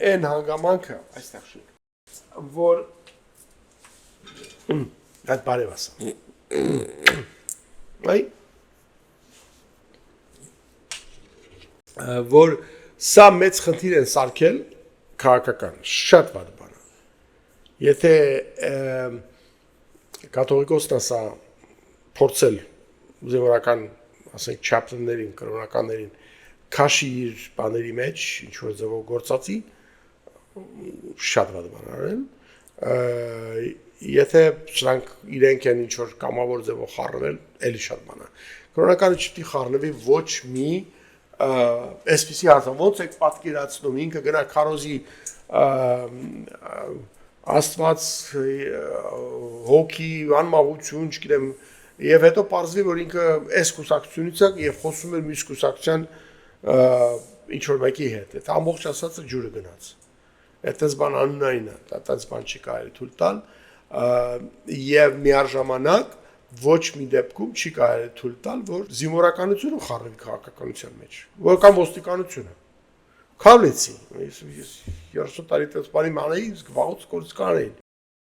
այն հանգամանքը այստեղ շուտ որ այդ բարև ասա այ որ սա մեծ խնդիր են սարքել քաղաքական շատ վատ բան է եթե կաթողիկոսն ասա փորձել զինվորական ասենք չապտերներին կրոնականներին քաշի իր բաների մեջ ինչ որ ձևով գործածի շատ վատ բան արել եթե սրանք իրենք են ինչ որ կամավոր ձևով խառնվել էլի շատ բան է կրոնականը չպետք է խառնվի ոչ մի այսպիսի հարցը ոնց է պատկերացնում ինքը գնա քարոզի աստված հոգի անմահություն չգիտեմ եւ հետո պարզվի որ ինքը այս կուսակցությունից է եւ խոսում է մյուս կուսակցության ինչ որ մեկի հետ այդ ամբողջ ասածը ջուրը գնաց այդպես բան աննային է այդպես բան չի կարելի թույլ տալ եւ միաժամանակ ոչ մի դեպքում չի կարելի թույլ տալ որ զինվորականությունը խառնվի քաղաքականության մեջ որ կամ ոստիկանությունը Քավլեցի ես 30 տարի տես բանի մանեի վաղուց կորց կանեին